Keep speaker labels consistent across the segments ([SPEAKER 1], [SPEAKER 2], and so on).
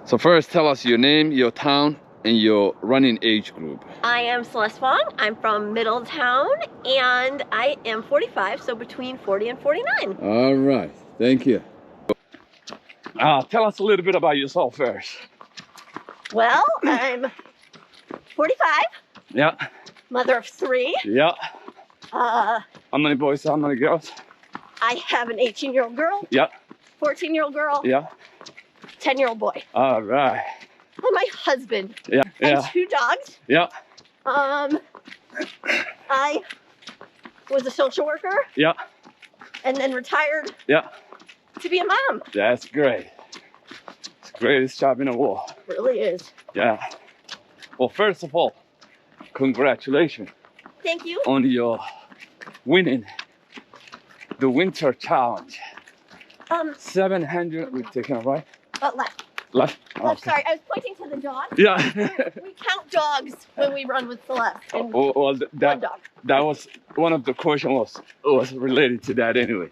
[SPEAKER 1] So first, tell us your name, your town, and your running age group.
[SPEAKER 2] I am Celeste Fong. I'm from Middletown, and I am 45, so between 40 and 49.
[SPEAKER 1] All right, thank you. Tell us a little bit about yourself first.
[SPEAKER 2] Well, I'm 45.
[SPEAKER 1] Yeah.
[SPEAKER 2] Mother of 3.
[SPEAKER 1] Yeah.
[SPEAKER 2] How
[SPEAKER 1] many boys, how many girls?
[SPEAKER 2] I have an 18-year-old girl.
[SPEAKER 1] Yeah.
[SPEAKER 2] 14-year-old girl.
[SPEAKER 1] Yeah.
[SPEAKER 2] 10-year-old boy.
[SPEAKER 1] All right.
[SPEAKER 2] And my husband.
[SPEAKER 1] Yeah.
[SPEAKER 2] And 2 dogs.
[SPEAKER 1] Yeah.
[SPEAKER 2] I was a social worker.
[SPEAKER 1] Yeah.
[SPEAKER 2] And then retired.
[SPEAKER 1] Yeah.
[SPEAKER 2] To be a mom.
[SPEAKER 1] That's great. It's the greatest job in the world.
[SPEAKER 2] It really is.
[SPEAKER 1] Yeah. Well, first of all, congratulations.
[SPEAKER 2] Thank you.
[SPEAKER 1] On your winning the winter challenge. 700 we've taken, right?
[SPEAKER 2] Left.
[SPEAKER 1] Left?
[SPEAKER 2] Oh,
[SPEAKER 1] Okay.
[SPEAKER 2] sorry, I was pointing to the dog.
[SPEAKER 1] Yeah.
[SPEAKER 2] We count dogs when we run with Celeste. And
[SPEAKER 1] well,
[SPEAKER 2] one dog.
[SPEAKER 1] That was one of the questions was related to that anyway.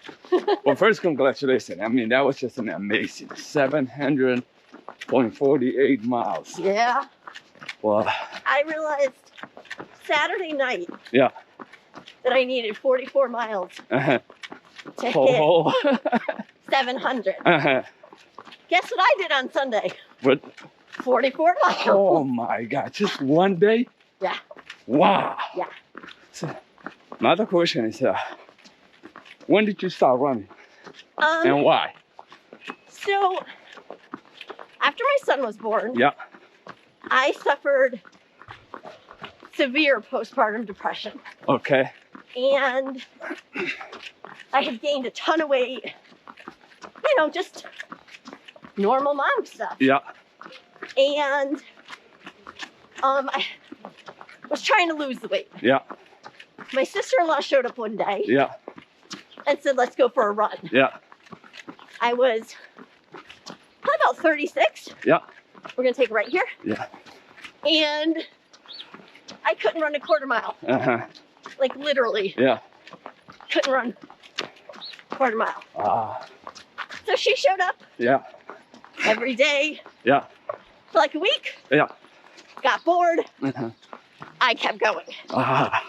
[SPEAKER 1] Well, first, congratulations. I mean, that was just an amazing 700.48 miles.
[SPEAKER 2] Yeah.
[SPEAKER 1] Well,
[SPEAKER 2] I realized Saturday night.
[SPEAKER 1] Yeah.
[SPEAKER 2] That I needed 44 miles to hit 700. Guess what I did on Sunday?
[SPEAKER 1] What?
[SPEAKER 2] 44 miles.
[SPEAKER 1] Oh my God! Just one day?
[SPEAKER 2] Yeah.
[SPEAKER 1] Wow.
[SPEAKER 2] Yeah.
[SPEAKER 1] So, another question is, when did you start running? And why?
[SPEAKER 2] So, after my son was born,
[SPEAKER 1] Yeah.
[SPEAKER 2] I suffered severe postpartum depression.
[SPEAKER 1] Okay.
[SPEAKER 2] And I had gained a ton of weight. You know, just normal mom stuff.
[SPEAKER 1] Yeah.
[SPEAKER 2] And I was trying to lose the weight.
[SPEAKER 1] Yeah.
[SPEAKER 2] My sister-in-law showed up one day.
[SPEAKER 1] Yeah.
[SPEAKER 2] And said, let's go for a run.
[SPEAKER 1] Yeah.
[SPEAKER 2] I was probably about 36.
[SPEAKER 1] Yeah.
[SPEAKER 2] We're gonna take it right here.
[SPEAKER 1] Yeah.
[SPEAKER 2] And I couldn't run a quarter mile. Like literally.
[SPEAKER 1] Yeah.
[SPEAKER 2] Couldn't run a quarter mile.
[SPEAKER 1] Ah.
[SPEAKER 2] So she showed up.
[SPEAKER 1] Yeah.
[SPEAKER 2] Every day.
[SPEAKER 1] Yeah.
[SPEAKER 2] For like a week.
[SPEAKER 1] Yeah.
[SPEAKER 2] Got bored. I kept going. I,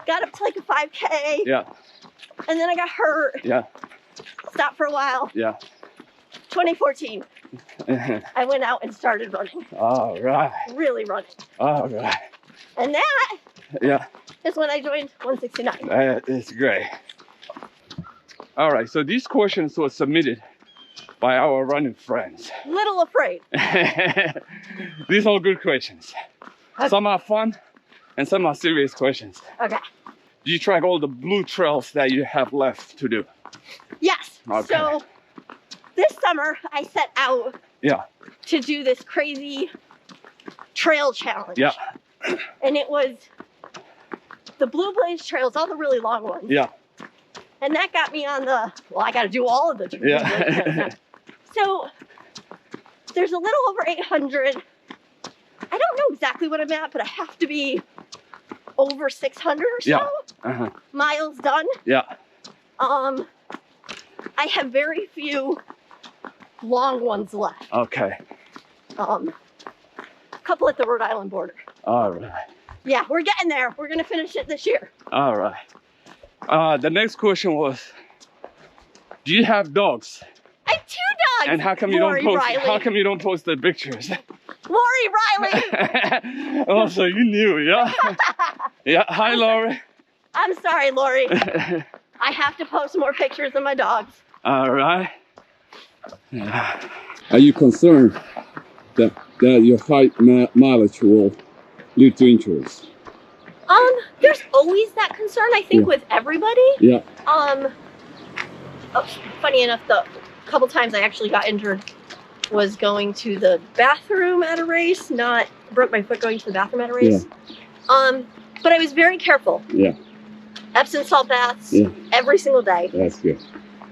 [SPEAKER 2] got up to like a 5K.
[SPEAKER 1] Yeah.
[SPEAKER 2] And then I got hurt.
[SPEAKER 1] Yeah.
[SPEAKER 2] Stopped for a while.
[SPEAKER 1] Yeah.
[SPEAKER 2] 2014. I went out and started running.
[SPEAKER 1] All right.
[SPEAKER 2] Really running.
[SPEAKER 1] All right.
[SPEAKER 2] And that is when I joined 169.
[SPEAKER 1] That is great. All right, so these questions were submitted by our running friends.
[SPEAKER 2] Little afraid.
[SPEAKER 1] These are good questions.
[SPEAKER 2] Okay.
[SPEAKER 1] Some are fun and some are serious questions.
[SPEAKER 2] Okay.
[SPEAKER 1] Do you track all the blue trails that you have left to do?
[SPEAKER 2] Yes.
[SPEAKER 1] Okay.
[SPEAKER 2] So this summer I set out to do this crazy trail challenge.
[SPEAKER 1] Yeah.
[SPEAKER 2] And it was the Blue Blaze trails, all the really long ones.
[SPEAKER 1] Yeah.
[SPEAKER 2] And that got me on the, I got to do all of the Blue Blaze trails. So there's a little over 800. I don't know exactly what I'm at, but I have to be over 600 or so miles done.
[SPEAKER 1] Yeah.
[SPEAKER 2] I have very few long ones left.
[SPEAKER 1] Okay.
[SPEAKER 2] A couple at the Rhode Island border.
[SPEAKER 1] All right.
[SPEAKER 2] Yeah, we're getting there. We're gonna finish it this year.
[SPEAKER 1] All right. The next question was, do you have dogs?
[SPEAKER 2] I have 2 dogs.
[SPEAKER 1] And how come you don't post? How come you don't post the pictures?
[SPEAKER 2] Lori Riley.
[SPEAKER 1] Oh, so you knew, yeah? Yeah. Hi, Lori.
[SPEAKER 2] I'm sorry, Lori. I have to post more pictures of my dogs.
[SPEAKER 1] All right. Are you concerned that your high mileage will lead to injuries?
[SPEAKER 2] There's always that concern, I think, with everybody.
[SPEAKER 1] Yeah.
[SPEAKER 2] Funny enough, the couple times I actually got injured was going to the bathroom at a race, broke my foot going to the bathroom at a race. Yeah. But I was very careful.
[SPEAKER 1] Yeah.
[SPEAKER 2] Epsom salt baths every single day.
[SPEAKER 1] That's good.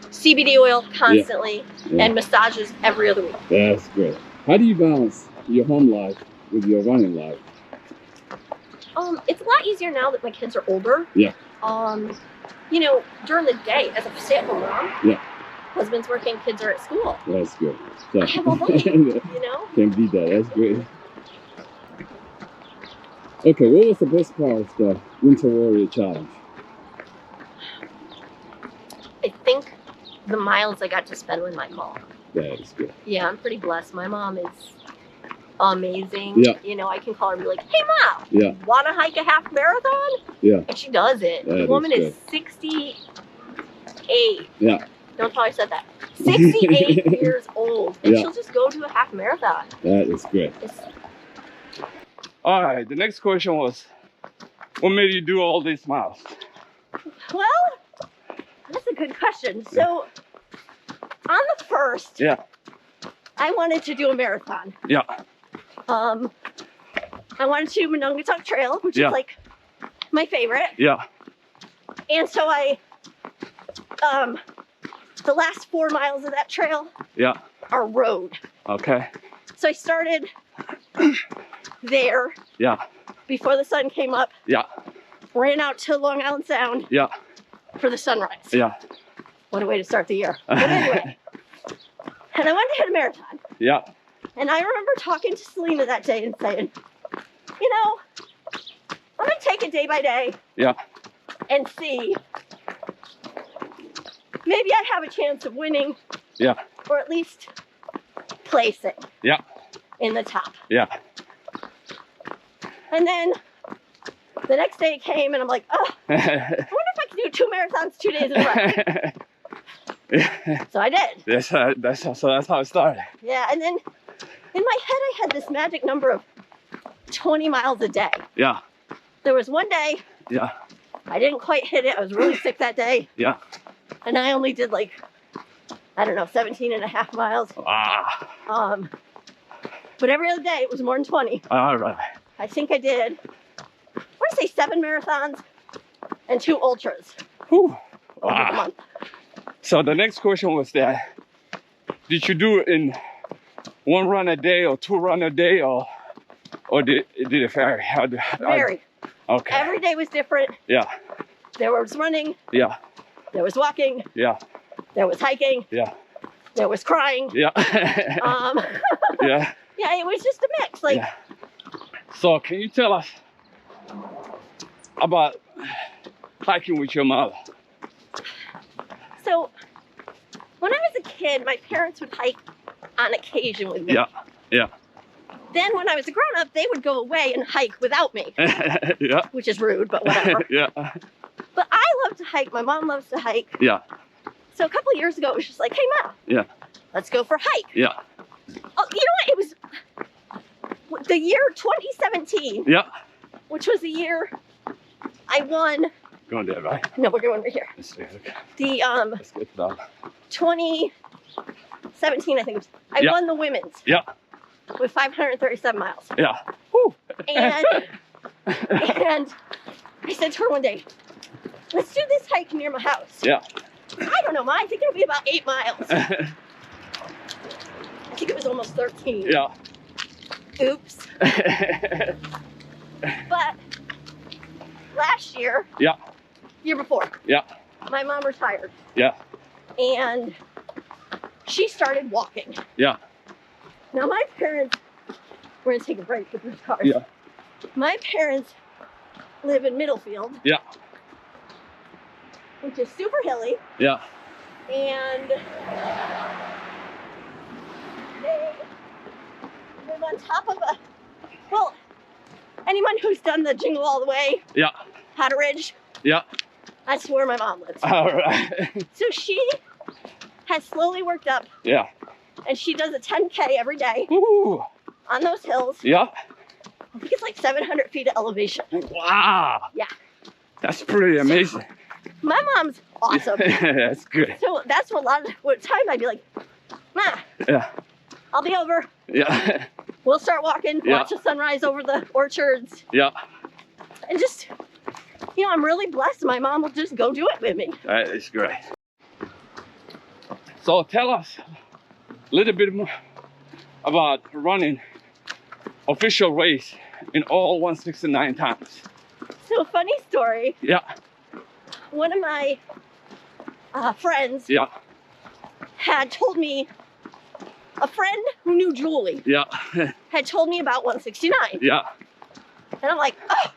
[SPEAKER 2] CBD oil constantly and massages every other week.
[SPEAKER 1] That's good. How do you balance your home life with your running life?
[SPEAKER 2] It's a lot easier now that my kids are older.
[SPEAKER 1] Yeah.
[SPEAKER 2] You know, during the day as a stay-at-home mom, husband's working, kids are at school.
[SPEAKER 1] That's good. So,
[SPEAKER 2] I have all day, you know?
[SPEAKER 1] Can't beat that. That's great. Okay, what was the best part of the Winter Warrior Challenge?
[SPEAKER 2] I think the miles I got to spend with my mom.
[SPEAKER 1] That is good.
[SPEAKER 2] Yeah, I'm pretty blessed. My mom is amazing.
[SPEAKER 1] Yeah.
[SPEAKER 2] You know, I can call her and be like, hey, Mom,
[SPEAKER 1] Yeah.
[SPEAKER 2] want to hike a half marathon?
[SPEAKER 1] Yeah.
[SPEAKER 2] And she does it.
[SPEAKER 1] That
[SPEAKER 2] The woman
[SPEAKER 1] is
[SPEAKER 2] is 68.
[SPEAKER 1] Yeah.
[SPEAKER 2] Don't tell her I said that. 68 years old. And
[SPEAKER 1] Yeah.
[SPEAKER 2] she'll just go do a half marathon.
[SPEAKER 1] That is great. All right, the next question was, what made you do all these miles?
[SPEAKER 2] Well, that's a good question. So, on the first,
[SPEAKER 1] Yeah.
[SPEAKER 2] I wanted to do a marathon.
[SPEAKER 1] Yeah.
[SPEAKER 2] I wanted to do Monongahatuck Trail, which
[SPEAKER 1] Yeah.
[SPEAKER 2] is like my favorite.
[SPEAKER 1] Yeah.
[SPEAKER 2] And so the last 4 miles of that trail
[SPEAKER 1] Yeah.
[SPEAKER 2] are road.
[SPEAKER 1] Okay.
[SPEAKER 2] So I started there
[SPEAKER 1] Yeah.
[SPEAKER 2] before the sun came up,
[SPEAKER 1] Yeah.
[SPEAKER 2] ran out to Long Island Sound
[SPEAKER 1] Yeah.
[SPEAKER 2] for the sunrise.
[SPEAKER 1] Yeah.
[SPEAKER 2] What a way to start the year. But anyway, and I wanted to hit a marathon.
[SPEAKER 1] Yeah.
[SPEAKER 2] And I remember talking to Selena that day and saying, you know, I'm going to take it day by day
[SPEAKER 1] Yeah.
[SPEAKER 2] and see. Maybe I have a chance of winning.
[SPEAKER 1] Yeah.
[SPEAKER 2] Or at least placing.
[SPEAKER 1] Yeah.
[SPEAKER 2] In the top.
[SPEAKER 1] Yeah.
[SPEAKER 2] And then the next day came and I'm like, oh, I wonder if I can do 2 marathons 2 days in a row.
[SPEAKER 1] Yeah.
[SPEAKER 2] So I did.
[SPEAKER 1] That's how it started.
[SPEAKER 2] Yeah, and then in my head I had this magic number of 20 miles a day.
[SPEAKER 1] Yeah.
[SPEAKER 2] There was one day
[SPEAKER 1] Yeah.
[SPEAKER 2] I didn't quite hit it. I was really sick that day.
[SPEAKER 1] Yeah.
[SPEAKER 2] And I only did like, I don't know, 17 and a half miles.
[SPEAKER 1] Ah.
[SPEAKER 2] But every other day it was more than 20.
[SPEAKER 1] All right.
[SPEAKER 2] I think I did, I want to say 7 marathons and 2 ultras
[SPEAKER 1] Whew.
[SPEAKER 2] over the
[SPEAKER 1] Wow.
[SPEAKER 2] month.
[SPEAKER 1] So the next question was that, did you do it in 1 run a day or 2 run a day, or did it vary?
[SPEAKER 2] Very.
[SPEAKER 1] Okay.
[SPEAKER 2] Every day was different.
[SPEAKER 1] Yeah.
[SPEAKER 2] There was running.
[SPEAKER 1] Yeah.
[SPEAKER 2] There was walking.
[SPEAKER 1] Yeah.
[SPEAKER 2] There was hiking.
[SPEAKER 1] Yeah.
[SPEAKER 2] There was crying.
[SPEAKER 1] Yeah. Yeah.
[SPEAKER 2] Yeah, it was just a mix. Like,
[SPEAKER 1] Yeah. So can you tell us about hiking with your mother?
[SPEAKER 2] so when I was a kid, my parents would hike on occasion with me.
[SPEAKER 1] Yeah. Yeah.
[SPEAKER 2] Then when I was a grown up, they would go away and hike without me,
[SPEAKER 1] Yeah.
[SPEAKER 2] which is rude, but whatever.
[SPEAKER 1] Yeah.
[SPEAKER 2] But I love to hike. My mom loves to hike.
[SPEAKER 1] Yeah.
[SPEAKER 2] So a couple of years ago, it was just like, hey, Mom,
[SPEAKER 1] Yeah.
[SPEAKER 2] let's go for a hike.
[SPEAKER 1] Yeah.
[SPEAKER 2] Oh, you know what? It was the year 2017,
[SPEAKER 1] Yeah.
[SPEAKER 2] which was the year I won.
[SPEAKER 1] Going there, right?
[SPEAKER 2] No, we're going right here.
[SPEAKER 1] Let's see. Okay.
[SPEAKER 2] The
[SPEAKER 1] Let's get that.
[SPEAKER 2] 2017, I think it was. I
[SPEAKER 1] Yeah.
[SPEAKER 2] won the women's
[SPEAKER 1] Yeah.
[SPEAKER 2] with 537 miles.
[SPEAKER 1] Yeah. Whew.
[SPEAKER 2] And I said to her one day, let's do this hike near my house.
[SPEAKER 1] Yeah.
[SPEAKER 2] I don't know, Ma. I think it'll be about 8 miles. I think it was almost 13.
[SPEAKER 1] Yeah.
[SPEAKER 2] Oops. But last year,
[SPEAKER 1] Yeah.
[SPEAKER 2] year before,
[SPEAKER 1] Yeah.
[SPEAKER 2] my mom retired.
[SPEAKER 1] Yeah.
[SPEAKER 2] And she started walking.
[SPEAKER 1] Yeah.
[SPEAKER 2] Now my parents, we're gonna take a break with these cars.
[SPEAKER 1] Yeah.
[SPEAKER 2] My parents live in Middlefield.
[SPEAKER 1] Yeah.
[SPEAKER 2] Which is super hilly.
[SPEAKER 1] Yeah.
[SPEAKER 2] And they live on top of a, well, anyone who's done the Jingle All the Way,
[SPEAKER 1] Yeah.
[SPEAKER 2] Powder Ridge,
[SPEAKER 1] Yeah.
[SPEAKER 2] that's where my mom lives.
[SPEAKER 1] All right.
[SPEAKER 2] So she has slowly worked up,
[SPEAKER 1] Yeah.
[SPEAKER 2] and she does a 10K every day
[SPEAKER 1] Ooh.
[SPEAKER 2] on those hills.
[SPEAKER 1] Yeah.
[SPEAKER 2] I think it's like 700 feet of elevation.
[SPEAKER 1] Wow.
[SPEAKER 2] Yeah.
[SPEAKER 1] That's pretty amazing.
[SPEAKER 2] My mom's awesome.
[SPEAKER 1] That's good.
[SPEAKER 2] So that's what a lot of what time I'd be like, Ma,
[SPEAKER 1] Yeah.
[SPEAKER 2] I'll be over.
[SPEAKER 1] Yeah.
[SPEAKER 2] We'll start walking,
[SPEAKER 1] Yeah.
[SPEAKER 2] watch the sunrise over the orchards,
[SPEAKER 1] Yeah.
[SPEAKER 2] and just, you know, I'm really blessed. My mom will just go do it with me.
[SPEAKER 1] That is great. So tell us a little bit more about running official race in all 169 times.
[SPEAKER 2] So funny story.
[SPEAKER 1] Yeah.
[SPEAKER 2] One of my friends
[SPEAKER 1] Yeah.
[SPEAKER 2] had told me, a friend who knew Julie
[SPEAKER 1] Yeah.
[SPEAKER 2] had told me about 169.
[SPEAKER 1] Yeah.
[SPEAKER 2] And I'm like, oh,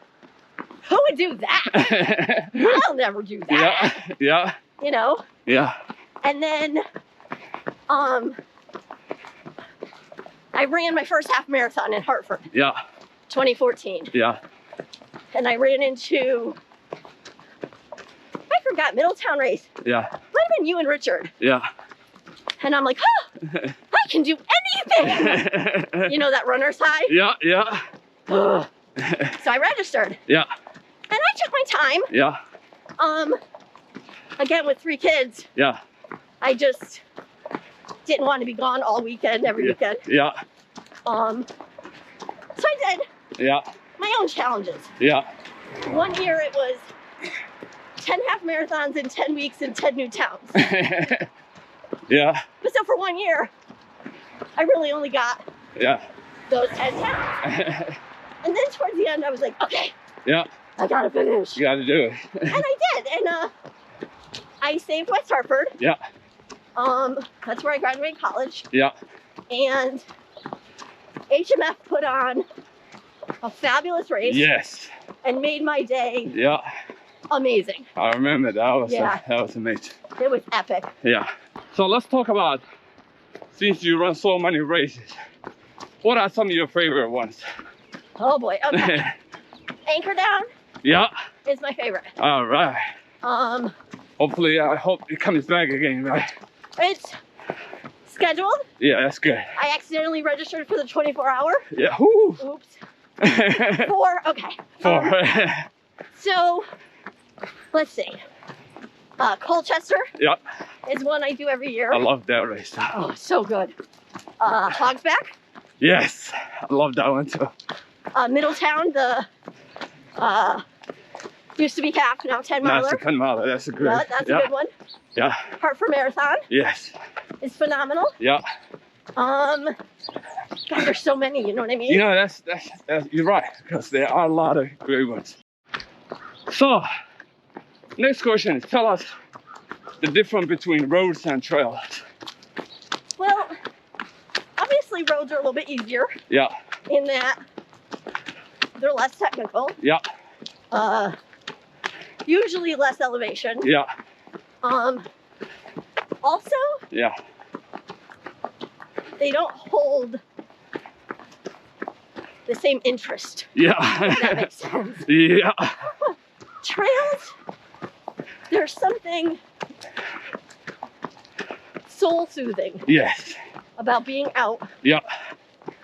[SPEAKER 2] who would do that? I'll never do that.
[SPEAKER 1] Yeah. Yeah.
[SPEAKER 2] You know?
[SPEAKER 1] Yeah.
[SPEAKER 2] And then I ran my first half marathon in Hartford,
[SPEAKER 1] Yeah.
[SPEAKER 2] 2014.
[SPEAKER 1] Yeah.
[SPEAKER 2] And I ran into, I forgot, Middletown race.
[SPEAKER 1] Yeah.
[SPEAKER 2] Might have been you and Richard.
[SPEAKER 1] Yeah.
[SPEAKER 2] And I'm like, oh, I can do anything. You know that runner's high?
[SPEAKER 1] Yeah. Yeah.
[SPEAKER 2] So I registered.
[SPEAKER 1] Yeah.
[SPEAKER 2] And I took my time.
[SPEAKER 1] Yeah.
[SPEAKER 2] Again, with 3 kids,
[SPEAKER 1] Yeah.
[SPEAKER 2] I just didn't want to be gone all weekend, every weekend.
[SPEAKER 1] Yeah.
[SPEAKER 2] So I did
[SPEAKER 1] Yeah.
[SPEAKER 2] my own challenges.
[SPEAKER 1] Yeah.
[SPEAKER 2] One year it was 10 half marathons in 10 weeks in 10 new towns.
[SPEAKER 1] Yeah.
[SPEAKER 2] But so for 1 year, I really only got
[SPEAKER 1] Yeah.
[SPEAKER 2] those 10 towns. And then towards the end, I was like, okay,
[SPEAKER 1] Yeah.
[SPEAKER 2] I gotta finish.
[SPEAKER 1] You got to do it.
[SPEAKER 2] And I did. And I saved West Hartford.
[SPEAKER 1] Yeah.
[SPEAKER 2] That's where I graduated college.
[SPEAKER 1] Yeah.
[SPEAKER 2] And HMF put on a fabulous race
[SPEAKER 1] Yes.
[SPEAKER 2] and made my day
[SPEAKER 1] Yeah.
[SPEAKER 2] amazing.
[SPEAKER 1] I remember that was
[SPEAKER 2] Yeah.
[SPEAKER 1] that was amazing.
[SPEAKER 2] It was epic.
[SPEAKER 1] Yeah. So let's talk about, since you run so many races, what are some of your favorite ones?
[SPEAKER 2] Oh boy. Okay. Anchor Down
[SPEAKER 1] Yeah.
[SPEAKER 2] is my favorite.
[SPEAKER 1] All right.
[SPEAKER 2] Um,
[SPEAKER 1] Hopefully, I hope it comes back again, right?
[SPEAKER 2] it's scheduled.
[SPEAKER 1] Yeah, that's good.
[SPEAKER 2] I accidentally registered for the 24-hour.
[SPEAKER 1] Yeah. Whoo.
[SPEAKER 2] Oops. 4. Okay.
[SPEAKER 1] 4.
[SPEAKER 2] So let's see. Colchester
[SPEAKER 1] Yeah.
[SPEAKER 2] is one I do every year.
[SPEAKER 1] I love that race.
[SPEAKER 2] Oh, so good. Hogsback.
[SPEAKER 1] Yes. I love that one too.
[SPEAKER 2] Middletown, the used to be half, now 10
[SPEAKER 1] That's
[SPEAKER 2] miler.
[SPEAKER 1] a 10 miler. That's a good.
[SPEAKER 2] Yeah, that's a good one.
[SPEAKER 1] Yeah.
[SPEAKER 2] Hartford Marathon
[SPEAKER 1] Yes.
[SPEAKER 2] is phenomenal.
[SPEAKER 1] Yeah.
[SPEAKER 2] God, there's so many, you know what I mean?
[SPEAKER 1] You know, that's you're right, because there are a lot of great ones. So, next question is, tell us the difference between roads and trails.
[SPEAKER 2] Well, obviously roads are a little bit easier
[SPEAKER 1] Yeah.
[SPEAKER 2] in that they're less technical.
[SPEAKER 1] Yeah.
[SPEAKER 2] Usually less elevation.
[SPEAKER 1] Yeah.
[SPEAKER 2] Also,
[SPEAKER 1] Yeah.
[SPEAKER 2] they don't hold the same interest.
[SPEAKER 1] Yeah.
[SPEAKER 2] If that makes sense.
[SPEAKER 1] Yeah.
[SPEAKER 2] Trails, there's something soul-soothing
[SPEAKER 1] Yes.
[SPEAKER 2] about being out
[SPEAKER 1] Yeah.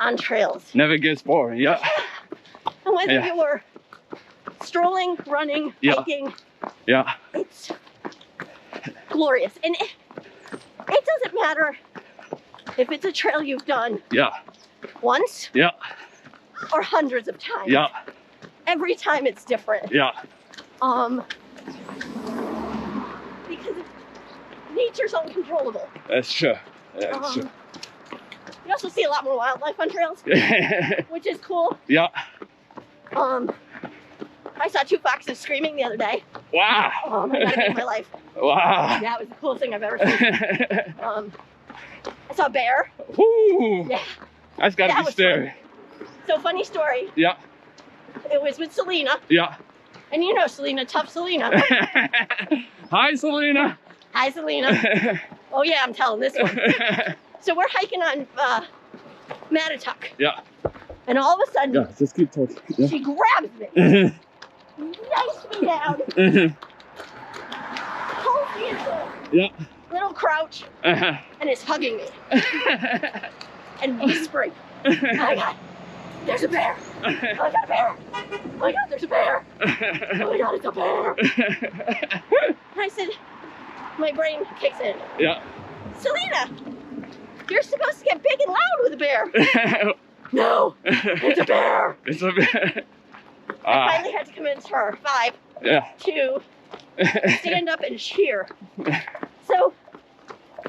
[SPEAKER 2] on trails.
[SPEAKER 1] Never gets boring. Yeah.
[SPEAKER 2] And whether
[SPEAKER 1] Yeah.
[SPEAKER 2] you're strolling, running,
[SPEAKER 1] Yeah.
[SPEAKER 2] hiking,
[SPEAKER 1] Yeah.
[SPEAKER 2] it's glorious. And it doesn't matter if it's a trail you've done
[SPEAKER 1] Yeah.
[SPEAKER 2] once
[SPEAKER 1] Yeah.
[SPEAKER 2] or hundreds of times.
[SPEAKER 1] Yeah.
[SPEAKER 2] Every time it's different.
[SPEAKER 1] Yeah.
[SPEAKER 2] Because nature's uncontrollable.
[SPEAKER 1] That's true. That's true.
[SPEAKER 2] You also see a lot more wildlife on trails, which is cool.
[SPEAKER 1] Yeah.
[SPEAKER 2] I saw 2 foxes screaming the other day.
[SPEAKER 1] Wow.
[SPEAKER 2] Oh my God, in my life.
[SPEAKER 1] Wow.
[SPEAKER 2] Yeah, it was the coolest thing I've ever seen. I saw a bear.
[SPEAKER 1] Woo.
[SPEAKER 2] Yeah.
[SPEAKER 1] That's gotta
[SPEAKER 2] That
[SPEAKER 1] be
[SPEAKER 2] was
[SPEAKER 1] scary.
[SPEAKER 2] So funny story.
[SPEAKER 1] Yeah.
[SPEAKER 2] It was with Selena.
[SPEAKER 1] Yeah.
[SPEAKER 2] And you know Selena, tough Selena.
[SPEAKER 1] Hi, Selena.
[SPEAKER 2] Hi, Selena. Oh yeah, I'm telling this one. So we're hiking on Mattatuck.
[SPEAKER 1] Yeah.
[SPEAKER 2] And all of a sudden,
[SPEAKER 1] Yeah, just keep talking. Yeah.
[SPEAKER 2] she grabs me, yanks me down, pulls me into a
[SPEAKER 1] Yeah.
[SPEAKER 2] little crouch, and is hugging me. And whispering, oh my God, there's a bear. Oh my God, a bear. Oh my God, there's a bear. Oh my God, it's a bear. And I said, my brain kicks in.
[SPEAKER 1] Yeah.
[SPEAKER 2] Selena, you're supposed to get big and loud with a bear. No, it's a bear.
[SPEAKER 1] It's a bear.
[SPEAKER 2] I finally had to convince her, 5,
[SPEAKER 1] Yeah.
[SPEAKER 2] to stand up and cheer. So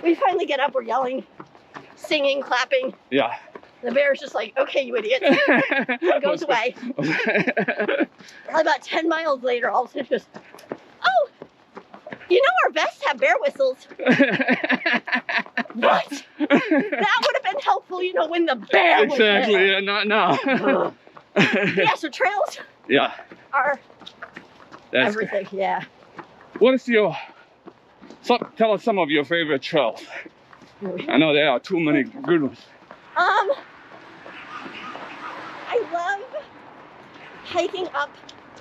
[SPEAKER 2] we finally get up, we're yelling, singing, clapping.
[SPEAKER 1] Yeah.
[SPEAKER 2] The bear's just like, okay, you idiot. It goes away. About 10 miles later, all of a sudden she goes, oh, you know our vests have bear whistles. when the bear was
[SPEAKER 1] Exactly.
[SPEAKER 2] there.
[SPEAKER 1] Yeah, not now.
[SPEAKER 2] Yeah, so trails
[SPEAKER 1] Yeah.
[SPEAKER 2] are
[SPEAKER 1] That's
[SPEAKER 2] everything.
[SPEAKER 1] good.
[SPEAKER 2] Yeah.
[SPEAKER 1] What is tell us some of your favorite trails. I know there are too many good ones.
[SPEAKER 2] I love hiking up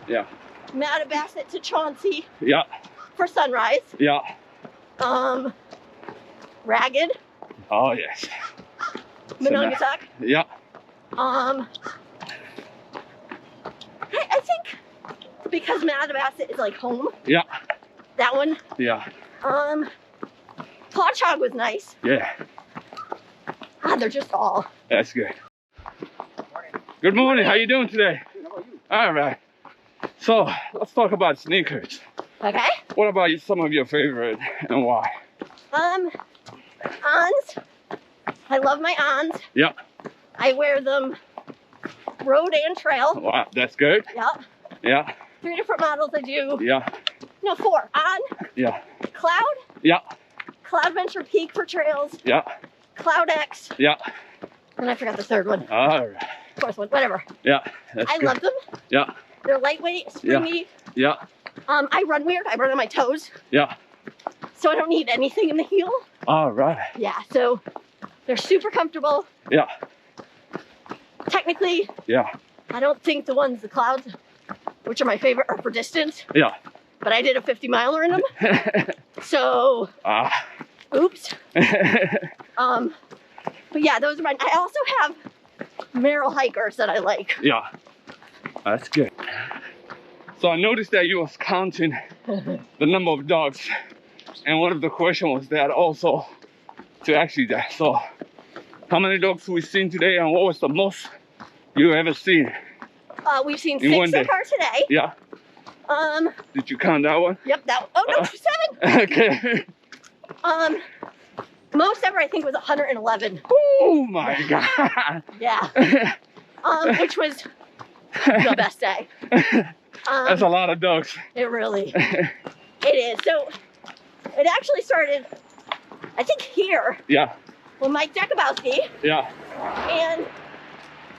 [SPEAKER 1] Yeah.
[SPEAKER 2] Mattabesset to Chauncey
[SPEAKER 1] Yeah.
[SPEAKER 2] for sunrise.
[SPEAKER 1] Yeah.
[SPEAKER 2] Ragged,
[SPEAKER 1] Oh yes.
[SPEAKER 2] Monongahatuck.
[SPEAKER 1] Yeah.
[SPEAKER 2] I think because Mattabesset is like home,
[SPEAKER 1] Yeah.
[SPEAKER 2] that one.
[SPEAKER 1] Yeah.
[SPEAKER 2] Potchog was nice.
[SPEAKER 1] Yeah.
[SPEAKER 2] They're just all.
[SPEAKER 1] That's good. Good morning. How you doing today?
[SPEAKER 3] How about you?
[SPEAKER 1] All right. So let's talk about sneakers.
[SPEAKER 2] Okay.
[SPEAKER 1] What about some of your favorite and why?
[SPEAKER 2] Ons. I love my Ons.
[SPEAKER 1] Yeah.
[SPEAKER 2] I wear them road and trail.
[SPEAKER 1] Wow, that's good.
[SPEAKER 2] Yep.
[SPEAKER 1] Yeah.
[SPEAKER 2] 3 different models I do.
[SPEAKER 1] Yeah.
[SPEAKER 2] No, 4. On,
[SPEAKER 1] Yeah.
[SPEAKER 2] Cloud,
[SPEAKER 1] Yeah.
[SPEAKER 2] Cloud Venture Peak for trails,
[SPEAKER 1] Yeah.
[SPEAKER 2] Cloud X,
[SPEAKER 1] Yeah.
[SPEAKER 2] and I forgot the third one.
[SPEAKER 1] All right.
[SPEAKER 2] Fourth one, whatever.
[SPEAKER 1] Yeah. That's
[SPEAKER 2] I
[SPEAKER 1] good.
[SPEAKER 2] love them.
[SPEAKER 1] Yeah.
[SPEAKER 2] They're lightweight, springy.
[SPEAKER 1] Yeah.
[SPEAKER 2] I run weird. I run on my toes,
[SPEAKER 1] Yeah.
[SPEAKER 2] so I don't need anything in the heel.
[SPEAKER 1] All right.
[SPEAKER 2] Yeah, so they're super comfortable.
[SPEAKER 1] Yeah.
[SPEAKER 2] Technically,
[SPEAKER 1] Yeah.
[SPEAKER 2] I don't think the Clouds, which are my favorite, are for distance,
[SPEAKER 1] Yeah.
[SPEAKER 2] but I did a 50-miler in them. So, oops. But yeah, those are mine. I also have Merrill hikers that I like.
[SPEAKER 1] Yeah. That's good. So I noticed that you was counting the number of dogs, and one of the questions was that also to actually that. So how many dogs we seen today, and what was the most you ever seen?
[SPEAKER 2] We've seen
[SPEAKER 1] In
[SPEAKER 2] 6
[SPEAKER 1] one
[SPEAKER 2] so
[SPEAKER 1] day.
[SPEAKER 2] far today.
[SPEAKER 1] Yeah. Did you count that one?
[SPEAKER 2] Yep, that. Oh no, 7.
[SPEAKER 1] Okay.
[SPEAKER 2] Most ever I think was 111.
[SPEAKER 1] Oh my God.
[SPEAKER 2] Yeah. Which was the best day.
[SPEAKER 1] That's a lot of dogs.
[SPEAKER 2] It really. It is. So it actually started, I think here,
[SPEAKER 1] Yeah.
[SPEAKER 2] with Mike Jakubowski,
[SPEAKER 1] Yeah.
[SPEAKER 2] and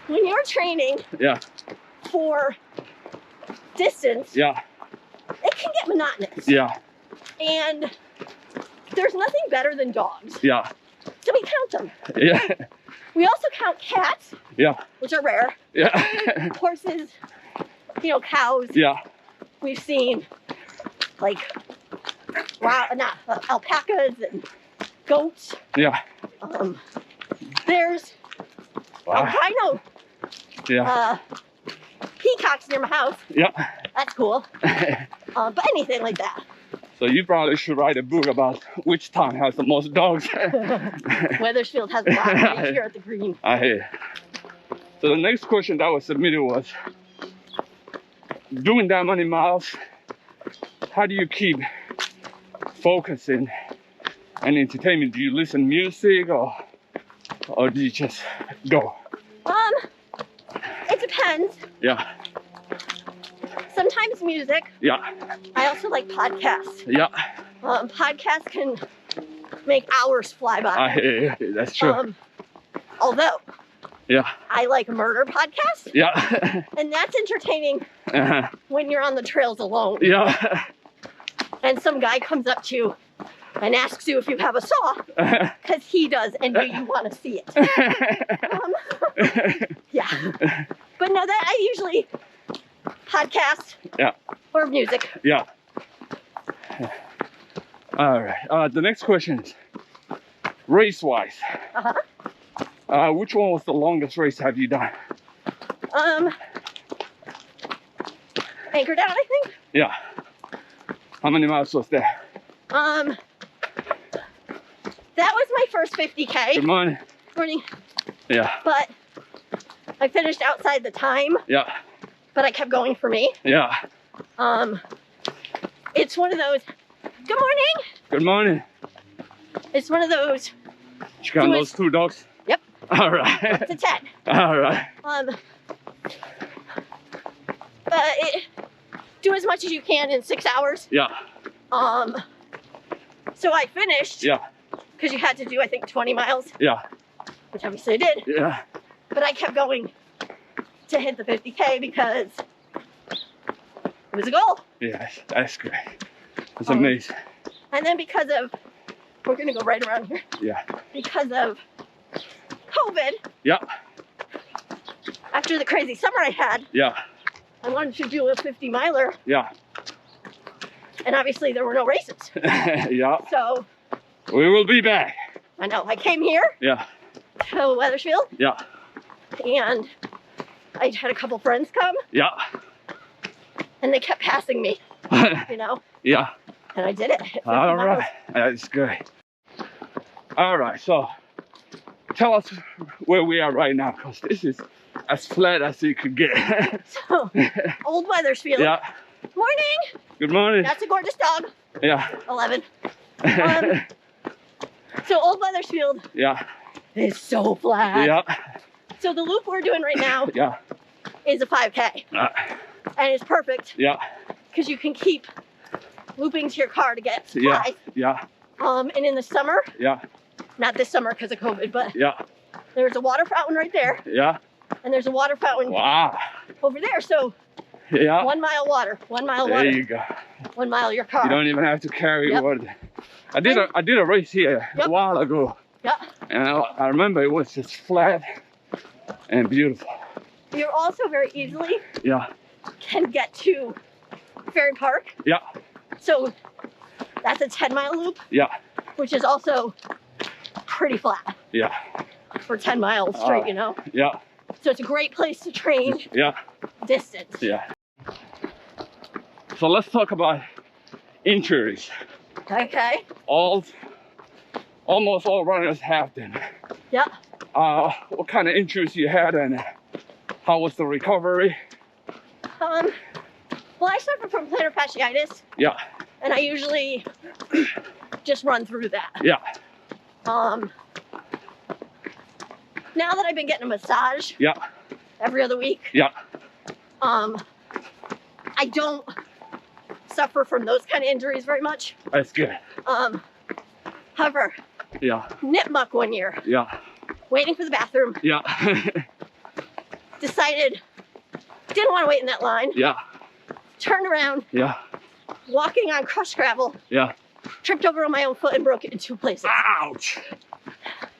[SPEAKER 2] when you're training
[SPEAKER 1] Yeah.
[SPEAKER 2] for distance,
[SPEAKER 1] Yeah.
[SPEAKER 2] it can get monotonous.
[SPEAKER 1] Yeah.
[SPEAKER 2] And there's nothing better than dogs.
[SPEAKER 1] Yeah.
[SPEAKER 2] So we count them.
[SPEAKER 1] Yeah.
[SPEAKER 2] We also count cats,
[SPEAKER 1] Yeah.
[SPEAKER 2] which are rare.
[SPEAKER 1] Yeah.
[SPEAKER 2] Horses, cows.
[SPEAKER 1] Yeah.
[SPEAKER 2] We've seen like alpacas and goats.
[SPEAKER 1] Yeah.
[SPEAKER 2] There's
[SPEAKER 1] Wow.
[SPEAKER 2] albino
[SPEAKER 1] Yeah.
[SPEAKER 2] peacocks near my house.
[SPEAKER 1] Yeah.
[SPEAKER 2] That's cool. But anything like that.
[SPEAKER 1] So you probably should write a book about which town has the most dogs.
[SPEAKER 2] Weathersfield has a lot right here at the green.
[SPEAKER 1] I hear. So the next question that was submitted was, doing that many miles, how do you keep focusing and entertainment? Do you listen music or do you just go?
[SPEAKER 2] It depends.
[SPEAKER 1] Yeah.
[SPEAKER 2] Sometimes music.
[SPEAKER 1] Yeah.
[SPEAKER 2] I also like podcasts.
[SPEAKER 1] Yeah.
[SPEAKER 2] Podcasts can make hours fly by.
[SPEAKER 1] I hear you. That's true.
[SPEAKER 2] Although
[SPEAKER 1] Yeah.
[SPEAKER 2] I like murder podcasts,
[SPEAKER 1] Yeah.
[SPEAKER 2] and that's entertaining
[SPEAKER 1] Uh-huh.
[SPEAKER 2] when you're on the trails alone
[SPEAKER 1] Yeah.
[SPEAKER 2] and some guy comes up to you and asks you if you have a saw, because he does, and do you want to see it? Yeah. But no, that I usually podcast
[SPEAKER 1] Yeah.
[SPEAKER 2] or music.
[SPEAKER 1] Yeah. All right. The next question is race-wise. Which one was the longest race have you done?
[SPEAKER 2] Anchor Down, I think.
[SPEAKER 1] Yeah. How many miles was that?
[SPEAKER 2] That was my first 50K.
[SPEAKER 1] Good morning.
[SPEAKER 2] Morning.
[SPEAKER 1] Yeah.
[SPEAKER 2] But I finished outside the time,
[SPEAKER 1] Yeah.
[SPEAKER 2] but I kept going for me.
[SPEAKER 1] Yeah.
[SPEAKER 2] It's one of those. Good morning.
[SPEAKER 1] Good morning.
[SPEAKER 2] It's one of those.
[SPEAKER 1] You got those 2 dogs?
[SPEAKER 2] Yep.
[SPEAKER 1] All right.
[SPEAKER 2] It's a 10.
[SPEAKER 1] All right.
[SPEAKER 2] Do as much as you can in 6 hours.
[SPEAKER 1] Yeah.
[SPEAKER 2] So I finished.
[SPEAKER 1] Yeah.
[SPEAKER 2] Because you had to do, I think, 20 miles.
[SPEAKER 1] Yeah.
[SPEAKER 2] which obviously I did.
[SPEAKER 1] Yeah.
[SPEAKER 2] But I kept going to hit the 50K because it was a goal.
[SPEAKER 1] Yes, that's great. That's amazing.
[SPEAKER 2] And then because of, we're gonna go right around here.
[SPEAKER 1] Yeah.
[SPEAKER 2] Because of COVID,
[SPEAKER 1] Yeah.
[SPEAKER 2] after the crazy summer I had,
[SPEAKER 1] Yeah.
[SPEAKER 2] I wanted to do a 50 miler.
[SPEAKER 1] Yeah.
[SPEAKER 2] And obviously there were no races.
[SPEAKER 1] Yeah.
[SPEAKER 2] So
[SPEAKER 1] We will be back.
[SPEAKER 2] I know, I came here
[SPEAKER 1] Yeah.
[SPEAKER 2] to Wethersfield
[SPEAKER 1] Yeah.
[SPEAKER 2] and I had a couple friends come
[SPEAKER 1] Yeah.
[SPEAKER 2] and they kept passing me, you know,
[SPEAKER 1] Yeah.
[SPEAKER 2] and I did it. 50
[SPEAKER 1] All
[SPEAKER 2] miles.
[SPEAKER 1] right. That's great. All right. So tell us where we are right now, because this is as flat as it could get.
[SPEAKER 2] So, Old Wethersfield.
[SPEAKER 1] Yeah.
[SPEAKER 2] Morning.
[SPEAKER 1] Good morning.
[SPEAKER 2] That's a gorgeous dog.
[SPEAKER 1] Yeah.
[SPEAKER 2] 11. So Old Wethersfield
[SPEAKER 1] Yeah.
[SPEAKER 2] is so flat.
[SPEAKER 1] Yeah.
[SPEAKER 2] So the loop we're doing right now
[SPEAKER 1] Yeah.
[SPEAKER 2] is a 5K. And it's perfect
[SPEAKER 1] Yeah.
[SPEAKER 2] because you can keep looping to your car to get
[SPEAKER 1] Yeah.
[SPEAKER 2] supplies.
[SPEAKER 1] Yeah.
[SPEAKER 2] And in the summer,
[SPEAKER 1] Yeah.
[SPEAKER 2] not this summer because of COVID, but
[SPEAKER 1] Yeah.
[SPEAKER 2] there's a water fountain right there.
[SPEAKER 1] Yeah.
[SPEAKER 2] And there's a water fountain
[SPEAKER 1] Wow.
[SPEAKER 2] over there. So
[SPEAKER 1] Yeah.
[SPEAKER 2] 1 mile water, 1 mile
[SPEAKER 1] There
[SPEAKER 2] water,
[SPEAKER 1] you go.
[SPEAKER 2] 1 mile your car.
[SPEAKER 1] You don't even have to carry
[SPEAKER 2] Yep.
[SPEAKER 1] water. I did a race here
[SPEAKER 2] Yep.
[SPEAKER 1] a while ago,
[SPEAKER 2] Yep.
[SPEAKER 1] and I remember it was just flat and beautiful.
[SPEAKER 2] You're also very easily
[SPEAKER 1] Yeah.
[SPEAKER 2] can get to Ferry Park.
[SPEAKER 1] Yeah.
[SPEAKER 2] So that's a 10-mile loop,
[SPEAKER 1] Yeah.
[SPEAKER 2] which is also pretty flat
[SPEAKER 1] Yeah.
[SPEAKER 2] for 10 miles straight, you know?
[SPEAKER 1] Yeah.
[SPEAKER 2] So it's a great place to train
[SPEAKER 1] Yeah.
[SPEAKER 2] distance.
[SPEAKER 1] Yeah. So let's talk about injuries.
[SPEAKER 2] Okay.
[SPEAKER 1] Almost all runners have them.
[SPEAKER 2] Yeah.
[SPEAKER 1] What kind of injuries you had, and how was the recovery?
[SPEAKER 2] Well, I suffer from plantar fasciitis,
[SPEAKER 1] Yeah.
[SPEAKER 2] and I usually just run through that.
[SPEAKER 1] Yeah.
[SPEAKER 2] Now that I've been getting a massage
[SPEAKER 1] Yeah.
[SPEAKER 2] every other week,
[SPEAKER 1] Yeah.
[SPEAKER 2] I don't suffer from those kind of injuries very much.
[SPEAKER 1] That's good.
[SPEAKER 2] However,
[SPEAKER 1] Yeah.
[SPEAKER 2] nip-muck one year,
[SPEAKER 1] Yeah.
[SPEAKER 2] waiting for the bathroom,
[SPEAKER 1] Yeah.
[SPEAKER 2] decided didn't want to wait in that line,
[SPEAKER 1] Yeah.
[SPEAKER 2] turned around,
[SPEAKER 1] Yeah.
[SPEAKER 2] walking on crushed gravel,
[SPEAKER 1] Yeah.
[SPEAKER 2] tripped over on my own foot and broke it in 2 places.
[SPEAKER 1] Ouch.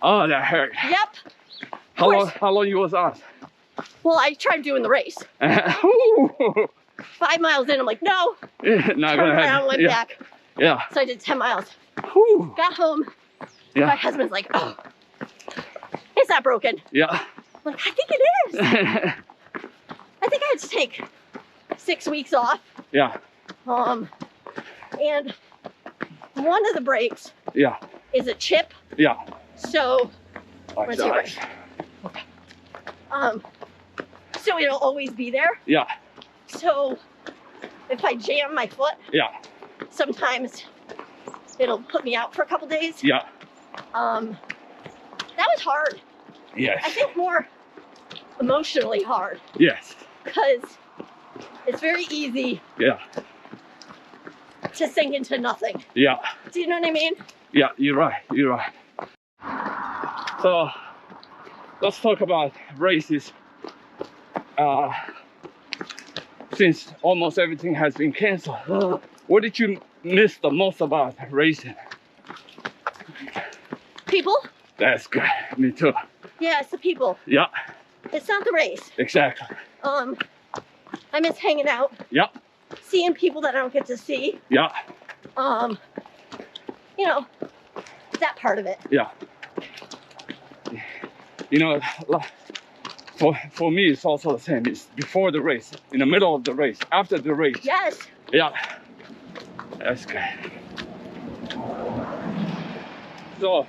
[SPEAKER 1] Oh, that hurt.
[SPEAKER 2] Yep.
[SPEAKER 1] How long you was out?
[SPEAKER 2] Well, I tried doing the race.
[SPEAKER 1] Ooh.
[SPEAKER 2] 5 miles in, I'm like, no.
[SPEAKER 1] Not
[SPEAKER 2] Turned
[SPEAKER 1] gonna
[SPEAKER 2] around,
[SPEAKER 1] happen.
[SPEAKER 2] went
[SPEAKER 1] Yeah.
[SPEAKER 2] back.
[SPEAKER 1] Yeah.
[SPEAKER 2] So I did 10 miles.
[SPEAKER 1] Whew.
[SPEAKER 2] Got home. My
[SPEAKER 1] Yeah.
[SPEAKER 2] husband's like, oh, it's not broken.
[SPEAKER 1] Yeah.
[SPEAKER 2] I'm like, I think it is. I think I had to take 6 weeks off.
[SPEAKER 1] Yeah.
[SPEAKER 2] And one of the breaks
[SPEAKER 1] Yeah.
[SPEAKER 2] is a chip.
[SPEAKER 1] Yeah.
[SPEAKER 2] So,
[SPEAKER 1] Like
[SPEAKER 2] let's see,
[SPEAKER 1] that.
[SPEAKER 2] right. So it'll always be there.
[SPEAKER 1] Yeah.
[SPEAKER 2] So if I jam my foot,
[SPEAKER 1] Yeah.
[SPEAKER 2] sometimes it'll put me out for a couple days.
[SPEAKER 1] Yeah.
[SPEAKER 2] That was hard. I
[SPEAKER 1] Yes.
[SPEAKER 2] think more emotionally hard
[SPEAKER 1] Yes.
[SPEAKER 2] because it's very easy
[SPEAKER 1] Yeah.
[SPEAKER 2] to sink into nothing.
[SPEAKER 1] Yeah.
[SPEAKER 2] Do you know what I mean?
[SPEAKER 1] Yeah. You're right. You're right. So let's talk about races. Since almost everything has been canceled, what did you miss the most about racing?
[SPEAKER 2] People?
[SPEAKER 1] That's good. Me too.
[SPEAKER 2] Yeah, it's the people.
[SPEAKER 1] Yeah.
[SPEAKER 2] It's not the race.
[SPEAKER 1] Exactly.
[SPEAKER 2] I miss hanging out,
[SPEAKER 1] Yeah.
[SPEAKER 2] seeing people that I don't get to see.
[SPEAKER 1] Yeah.
[SPEAKER 2] You know, that part of it.
[SPEAKER 1] Yeah. You know, for me, it's also the same. It's before the race, in the middle of the race, after the race.
[SPEAKER 2] Yes.
[SPEAKER 1] Yeah. That's good. So,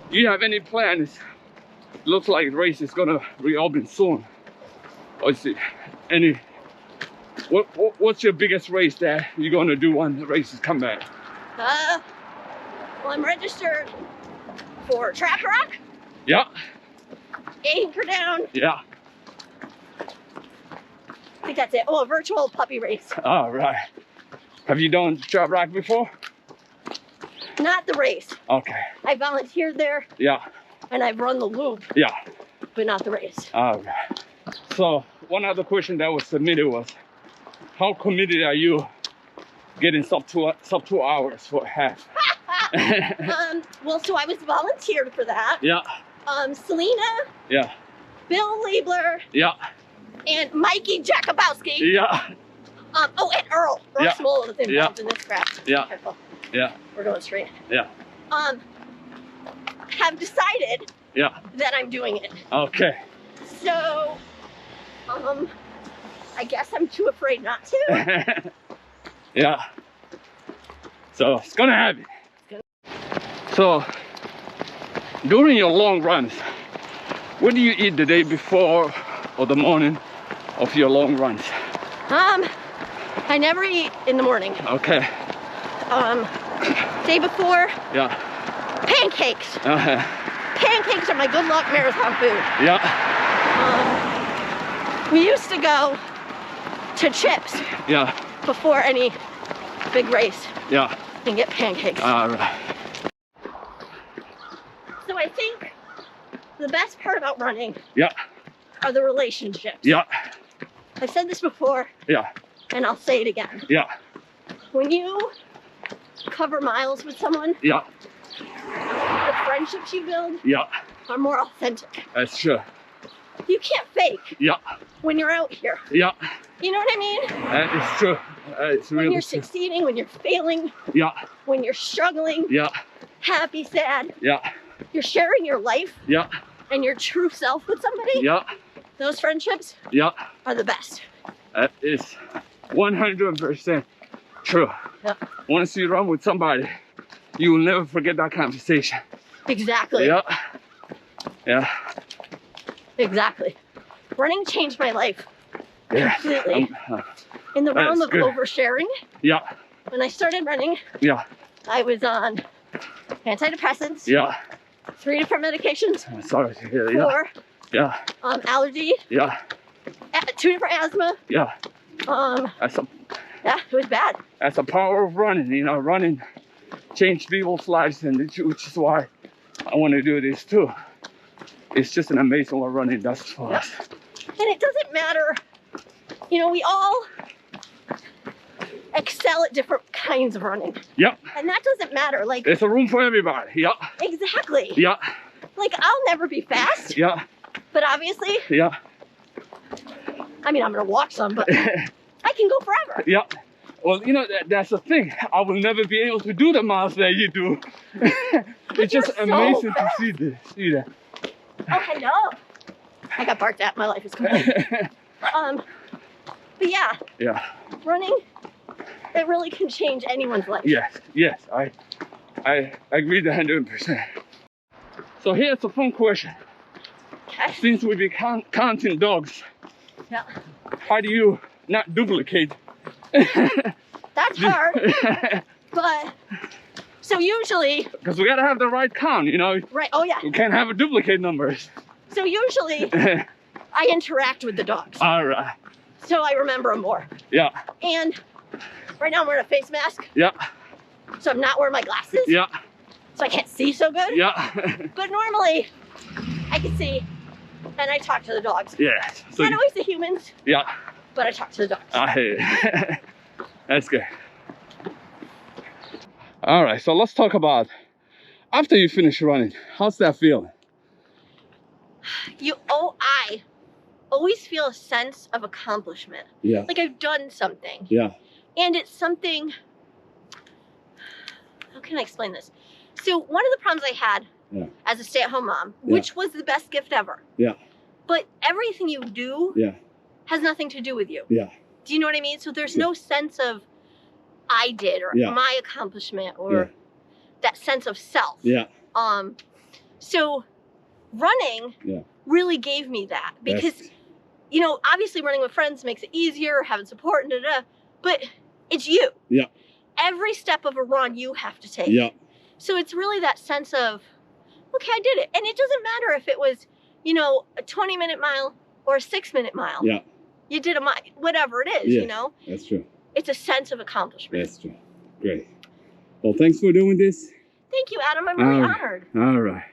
[SPEAKER 1] do you have any plans? Looks like the race is gonna reopen soon. Or is it any? What's your biggest race that you're gonna do when the races come back?
[SPEAKER 2] Well, I'm registered for Trap Rock,
[SPEAKER 1] Yeah.
[SPEAKER 2] Anchor Down.
[SPEAKER 1] Yeah.
[SPEAKER 2] I think that's it. Oh, a virtual puppy race.
[SPEAKER 1] All right. Have you done Trap Rock before?
[SPEAKER 2] Not the race.
[SPEAKER 1] Okay.
[SPEAKER 2] I volunteered there
[SPEAKER 1] Yeah.
[SPEAKER 2] And I've run the loop.
[SPEAKER 1] Yeah.
[SPEAKER 2] But not the race.
[SPEAKER 1] Okay. So one other question that was submitted was, how committed are you getting sub 2 hours for half?
[SPEAKER 2] Well, so I was volunteered for that.
[SPEAKER 1] Yeah.
[SPEAKER 2] Selena.
[SPEAKER 1] Yeah.
[SPEAKER 2] Bill Liebler.
[SPEAKER 1] Yeah.
[SPEAKER 2] And Mikey Jakubowski.
[SPEAKER 1] Yeah.
[SPEAKER 2] Oh, and Earl. Earl
[SPEAKER 1] Yeah.
[SPEAKER 2] Small is involved in this crap.
[SPEAKER 1] Yeah.
[SPEAKER 2] Careful.
[SPEAKER 1] Yeah.
[SPEAKER 2] We're going straight.
[SPEAKER 1] Yeah.
[SPEAKER 2] Have decided
[SPEAKER 1] Yeah.
[SPEAKER 2] that I'm doing it.
[SPEAKER 1] Okay.
[SPEAKER 2] So, I guess I'm too afraid not to.
[SPEAKER 1] Yeah. So it's gonna happen. So during your long runs, what do you eat the day before or the morning of your long runs?
[SPEAKER 2] I never eat in the morning.
[SPEAKER 1] Okay.
[SPEAKER 2] Day before,
[SPEAKER 1] Yeah.
[SPEAKER 2] pancakes. Pancakes are my good luck marathon food.
[SPEAKER 1] Yeah.
[SPEAKER 2] We used to go to Chips
[SPEAKER 1] Yeah.
[SPEAKER 2] before any big race
[SPEAKER 1] Yeah.
[SPEAKER 2] and get pancakes.
[SPEAKER 1] All right.
[SPEAKER 2] So I think the best part about running
[SPEAKER 1] Yeah.
[SPEAKER 2] are the relationships.
[SPEAKER 1] Yeah.
[SPEAKER 2] I've said this before,
[SPEAKER 1] Yeah.
[SPEAKER 2] and I'll say it again.
[SPEAKER 1] Yeah.
[SPEAKER 2] When you cover miles with someone,
[SPEAKER 1] Yeah.
[SPEAKER 2] the friendships you build
[SPEAKER 1] Yeah.
[SPEAKER 2] are more authentic.
[SPEAKER 1] That's true.
[SPEAKER 2] You can't fake
[SPEAKER 1] Yeah.
[SPEAKER 2] when you're out here.
[SPEAKER 1] Yeah.
[SPEAKER 2] You know what I mean?
[SPEAKER 1] That is true. It's
[SPEAKER 2] When
[SPEAKER 1] really
[SPEAKER 2] you're
[SPEAKER 1] true.
[SPEAKER 2] succeeding, when you're failing,
[SPEAKER 1] Yeah.
[SPEAKER 2] when you're struggling,
[SPEAKER 1] Yeah.
[SPEAKER 2] happy, sad,
[SPEAKER 1] Yeah.
[SPEAKER 2] you're sharing your life
[SPEAKER 1] Yeah.
[SPEAKER 2] and your true self with somebody.
[SPEAKER 1] Yeah.
[SPEAKER 2] Those friendships
[SPEAKER 1] Yeah.
[SPEAKER 2] are the best.
[SPEAKER 1] That is 100% true.
[SPEAKER 2] Yeah.
[SPEAKER 1] Once you run with somebody, you will never forget that conversation.
[SPEAKER 2] Exactly.
[SPEAKER 1] Yeah. Yeah.
[SPEAKER 2] Exactly. Running changed my life
[SPEAKER 1] Yeah.
[SPEAKER 2] completely. In the realm
[SPEAKER 1] that's
[SPEAKER 2] of
[SPEAKER 1] good.
[SPEAKER 2] oversharing,
[SPEAKER 1] Yeah.
[SPEAKER 2] when I started running,
[SPEAKER 1] Yeah.
[SPEAKER 2] I was on antidepressants,
[SPEAKER 1] Yeah.
[SPEAKER 2] 3 different medications
[SPEAKER 1] I'm sorry to hear that. Yeah.
[SPEAKER 2] 4
[SPEAKER 1] Yeah.
[SPEAKER 2] allergy,
[SPEAKER 1] Yeah.
[SPEAKER 2] 2 different asthma.
[SPEAKER 1] Yeah.
[SPEAKER 2] Yeah, it was bad.
[SPEAKER 1] That's the power of running. You know, running changed people's lives, and which is why I want to do this too. It's just an amazing what running does for us.
[SPEAKER 2] And it doesn't matter, you know, we all excel at different kinds of running.
[SPEAKER 1] Yep.
[SPEAKER 2] And that doesn't matter. Like,
[SPEAKER 1] There's a room for everybody. Yeah.
[SPEAKER 2] exactly.
[SPEAKER 1] Yeah.
[SPEAKER 2] Like, I'll never be fast,
[SPEAKER 1] Yeah.
[SPEAKER 2] but obviously,
[SPEAKER 1] Yeah.
[SPEAKER 2] I mean, I'm gonna walk some, but I can go forever.
[SPEAKER 1] Yeah. Well, you know, that's the thing. I will never be able to do the miles that you do. It's just
[SPEAKER 2] You're so
[SPEAKER 1] amazing to
[SPEAKER 2] fast.
[SPEAKER 1] see that.
[SPEAKER 2] Oh, hello. I got barked at. My life is complete. But yeah,
[SPEAKER 1] Yeah.
[SPEAKER 2] running, it really can change anyone's life.
[SPEAKER 1] Yes. Yes. I agree 100%. So here's a fun question.
[SPEAKER 2] Okay.
[SPEAKER 1] Since we be counting dogs,
[SPEAKER 2] Yeah.
[SPEAKER 1] how do you not duplicate?
[SPEAKER 2] That's hard. But so usually,
[SPEAKER 1] Because we gotta have the right count, you know.
[SPEAKER 2] right? Oh yeah.
[SPEAKER 1] We can't have a duplicate numbers.
[SPEAKER 2] So usually, I interact with the dogs,
[SPEAKER 1] All right.
[SPEAKER 2] so I remember them more.
[SPEAKER 1] Yeah.
[SPEAKER 2] And right now I'm wearing a face mask,
[SPEAKER 1] Yeah.
[SPEAKER 2] so I'm not wearing my glasses,
[SPEAKER 1] Yeah.
[SPEAKER 2] so I can't see so good.
[SPEAKER 1] Yeah.
[SPEAKER 2] But normally, I can see, and I talk to the dogs.
[SPEAKER 1] Yeah. So
[SPEAKER 2] Not always the humans,
[SPEAKER 1] yeah.
[SPEAKER 2] but I talk to the dogs.
[SPEAKER 1] I hear it. That's good. All right, so let's talk about after you finish running, how's that feeling?
[SPEAKER 2] I always feel a sense of accomplishment.
[SPEAKER 1] Yeah.
[SPEAKER 2] Like I've done something.
[SPEAKER 1] Yeah.
[SPEAKER 2] And it's something, how can I explain this? So one of the problems I had as a stay-at-home mom, which was the best gift ever.
[SPEAKER 1] Yeah.
[SPEAKER 2] But everything you do has nothing to do with you.
[SPEAKER 1] Yeah.
[SPEAKER 2] Do you know what I mean? So there's no sense of I did or my accomplishment or that sense of self.
[SPEAKER 1] Yeah.
[SPEAKER 2] So running really gave me that because, you know, obviously running with friends makes it easier, having support and but it's you.
[SPEAKER 1] Yeah.
[SPEAKER 2] Every step of a run you have to take.
[SPEAKER 1] Yeah.
[SPEAKER 2] So it's really that sense of, okay, I did it. And it doesn't matter if it was, you know, a 20-minute mile or a 6-minute mile.
[SPEAKER 1] Yeah.
[SPEAKER 2] You did a mile, whatever it is, you know?
[SPEAKER 1] That's true.
[SPEAKER 2] It's a sense of accomplishment.
[SPEAKER 1] That's true. Great. Well, thanks for doing this.
[SPEAKER 2] Thank you, Adam. I'm really honored.
[SPEAKER 1] All right.